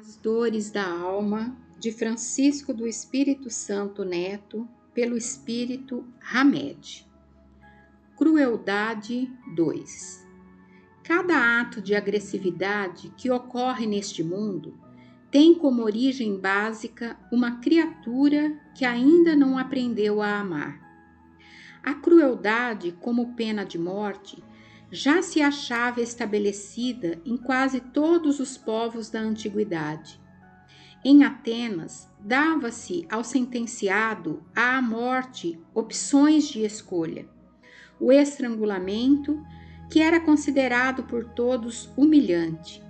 As Dores da Alma, de Francisco do Espírito Santo Neto, pelo Espírito Hamed. Crueldade 2. Cada ato de agressividade que ocorre neste mundo tem como origem básica uma criatura que ainda não aprendeu a amar. A crueldade, como pena de morte, já se achava estabelecida em quase todos os povos da antiguidade. Em Atenas, dava-se ao sentenciado à morte opções de escolha: o estrangulamento, que era considerado por todos humilhante,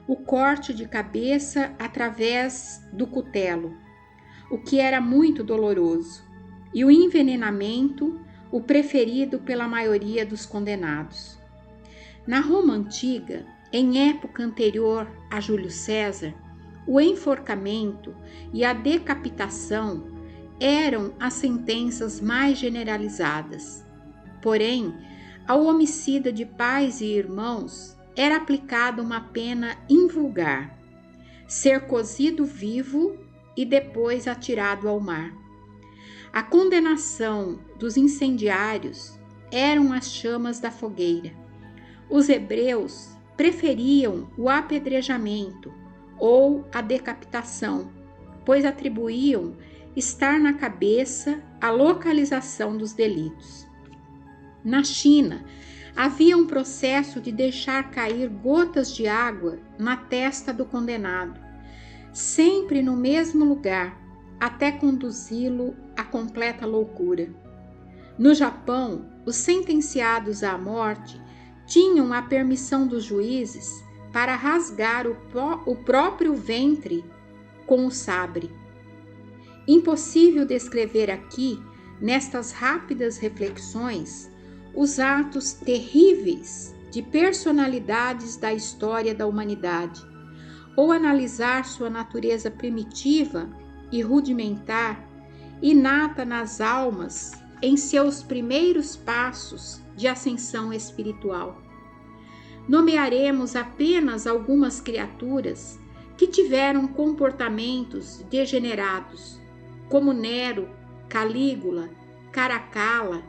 o corte de cabeça através do cutelo, o que era muito doloroso, e o envenenamento, o preferido pela maioria dos condenados. Na Roma antiga, em época anterior a Júlio César, o enforcamento e a decapitação eram as sentenças mais generalizadas. Porém, ao homicida de pais e irmãos era aplicada uma pena invulgar: ser cozido vivo e depois atirado ao mar. A condenação dos incendiários eram as chamas da fogueira. Os hebreus preferiam o apedrejamento ou a decapitação, pois atribuíam estar na cabeça a localização dos delitos. Na China, havia um processo de deixar cair gotas de água na testa do condenado, sempre no mesmo lugar, até conduzi-lo à completa loucura. No Japão, os sentenciados à morte tinham a permissão dos juízes para rasgar o próprio ventre com o sabre. Impossível descrever aqui, nestas rápidas reflexões, os atos terríveis de personalidades da história da humanidade, ou analisar sua natureza primitiva e rudimentar, inata nas almas em seus primeiros passos de ascensão espiritual. Nomearemos apenas algumas criaturas que tiveram comportamentos degenerados, como Nero, Calígula, Caracalla,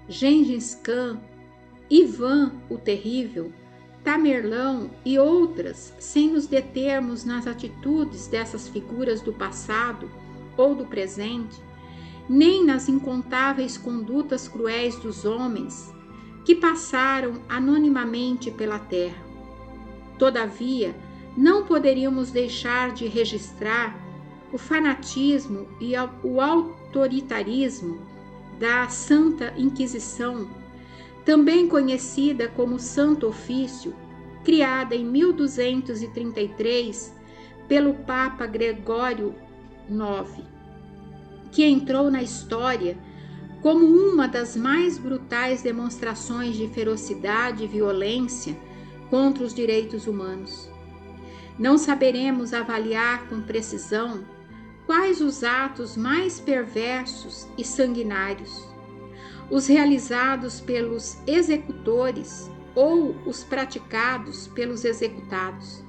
Gengis Khan, Ivan o Terrível, Tamerlão e outras, sem nos determos nas atitudes dessas figuras do passado ou do presente, nem nas incontáveis condutas cruéis dos homens que passaram anonimamente pela terra. Todavia, não poderíamos deixar de registrar o fanatismo e o autoritarismo da Santa Inquisição, também conhecida como Santo Ofício, criada em 1233 pelo Papa Gregório IX, que entrou na história como uma das mais brutais demonstrações de ferocidade e violência contra os direitos humanos. Não saberemos avaliar com precisão quais os atos mais perversos e sanguinários, os realizados pelos executores ou os praticados pelos executados.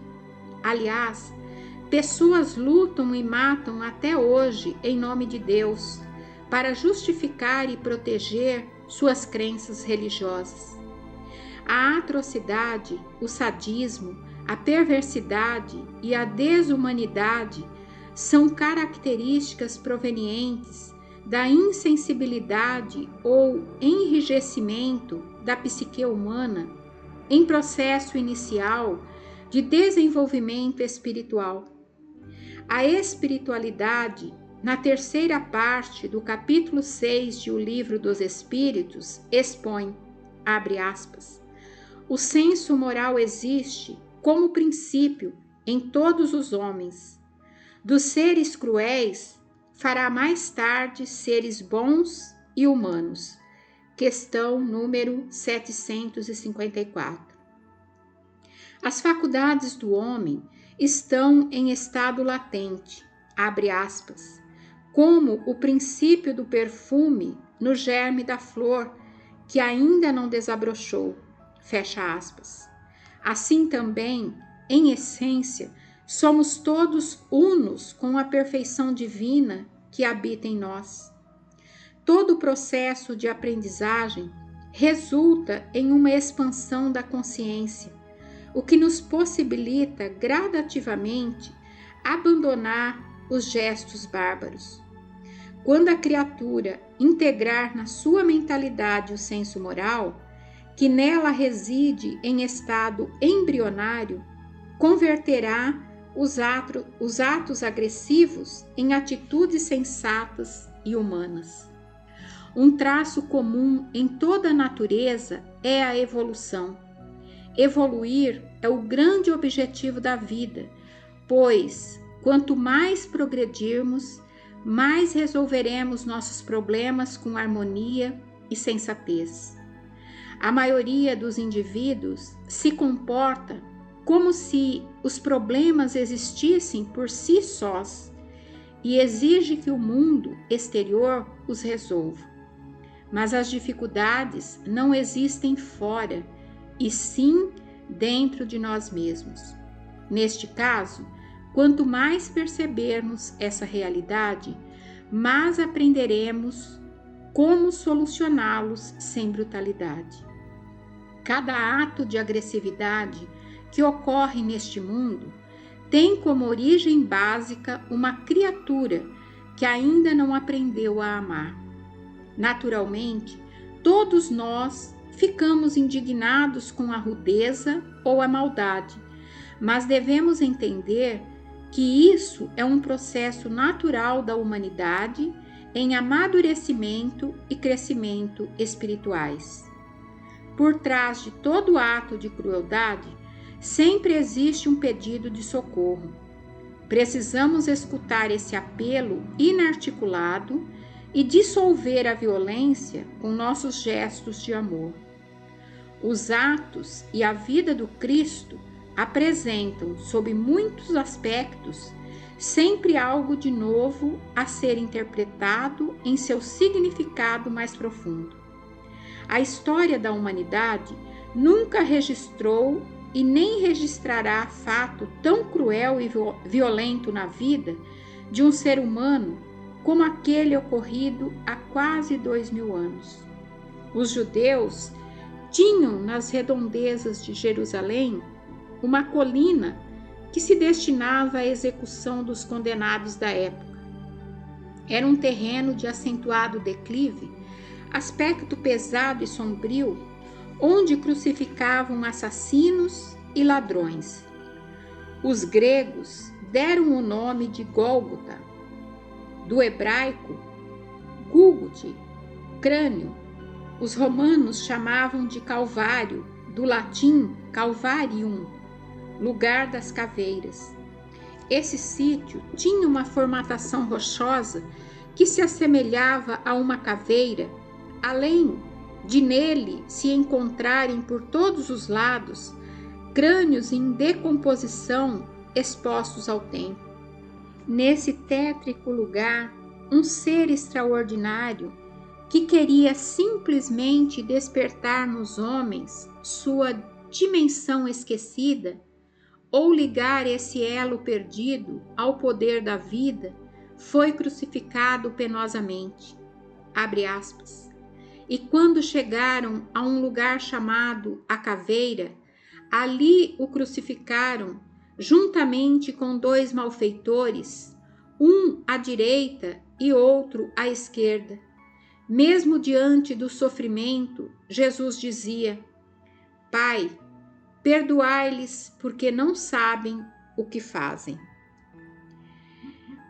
Aliás, pessoas lutam e matam até hoje em nome de Deus, para justificar e proteger suas crenças religiosas. A atrocidade, o sadismo, a perversidade e a desumanidade são características provenientes da insensibilidade ou enrijecimento da psique humana em processo inicial de desenvolvimento espiritual. A espiritualidade, na terceira parte do capítulo 6 de O Livro dos Espíritos, expõe, abre aspas, o senso moral existe como princípio em todos os homens. Dos seres cruéis, fará mais tarde seres bons e humanos. Questão número 754. As faculdades do homem estão em estado latente, abre aspas, como o princípio do perfume no germe da flor, que ainda não desabrochou, fecha aspas. Assim também, em essência, Somos todos unos com a perfeição divina que habita em nós. Todo o processo de aprendizagem resulta em uma expansão da consciência, o que nos possibilita gradativamente abandonar os gestos bárbaros. Quando a criatura integrar na sua mentalidade o senso moral, que nela reside em estado embrionário, converterá os atos agressivos em atitudes sensatas e humanas. Um traço comum em toda a natureza é a evolução. Evoluir é o grande objetivo da vida, pois, quanto mais progredirmos, mais resolveremos nossos problemas com harmonia e sensatez. A maioria dos indivíduos se comporta como se os problemas existissem por si sós e exige que o mundo exterior os resolva. Mas as dificuldades não existem fora, e sim dentro de nós mesmos. Neste caso, quanto mais percebermos essa realidade, mais aprenderemos como solucioná-los sem brutalidade. Cada ato de agressividade que ocorre neste mundo tem como origem básica uma criatura que ainda não aprendeu a amar. Naturalmente, todos nós ficamos indignados com a rudeza ou a maldade, mas devemos entender que isso é um processo natural da humanidade em amadurecimento e crescimento espirituais. Por trás de todo ato de crueldade, sempre existe um pedido de socorro. Precisamos escutar esse apelo inarticulado e dissolver a violência com nossos gestos de amor. Os atos e a vida do Cristo apresentam, sob muitos aspectos, sempre algo de novo a ser interpretado em seu significado mais profundo. A história da humanidade nunca registrou e nem registrará fato tão cruel e violento na vida de um ser humano como aquele ocorrido há quase 2000 anos. Os judeus tinham nas redondezas de Jerusalém uma colina que se destinava à execução dos condenados da época. Era um terreno de acentuado declive, aspecto pesado e sombrio, onde crucificavam assassinos e ladrões. Os gregos deram o nome de Gólgota, do hebraico Gúlgute, crânio. Os romanos chamavam de Calvário, do latim Calvarium, lugar das caveiras. Esse sítio tinha uma formatação rochosa que se assemelhava a uma caveira, além de nele se encontrarem por todos os lados crânios em decomposição expostos ao tempo. Nesse tétrico lugar, um ser extraordinário que queria simplesmente despertar nos homens sua dimensão esquecida ou ligar esse elo perdido ao poder da vida, foi crucificado penosamente. Abre aspas. E quando chegaram a um lugar chamado a Caveira, ali o crucificaram juntamente com 2 malfeitores, um à direita e outro à esquerda. Mesmo diante do sofrimento, Jesus dizia: Pai, perdoai-lhes, porque não sabem o que fazem.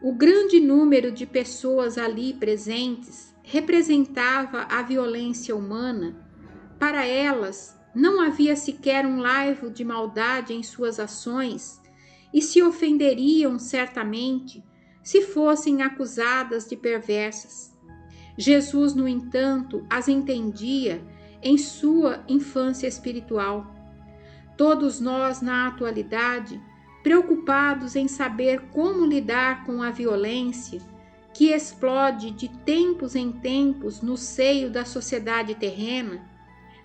O grande número de pessoas ali presentes representava a violência humana. Para elas, não havia sequer um laivo de maldade em suas ações e se ofenderiam certamente se fossem acusadas de perversas. Jesus, no entanto, as entendia em sua infância espiritual. Todos nós, na atualidade, preocupados em saber como lidar com a violência que explode de tempos em tempos no seio da sociedade terrena,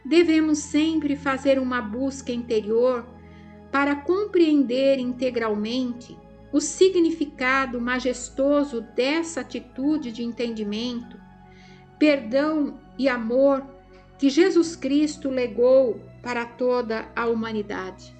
devemos sempre fazer uma busca interior para compreender integralmente o significado majestoso dessa atitude de entendimento, perdão e amor que Jesus Cristo legou para toda a humanidade.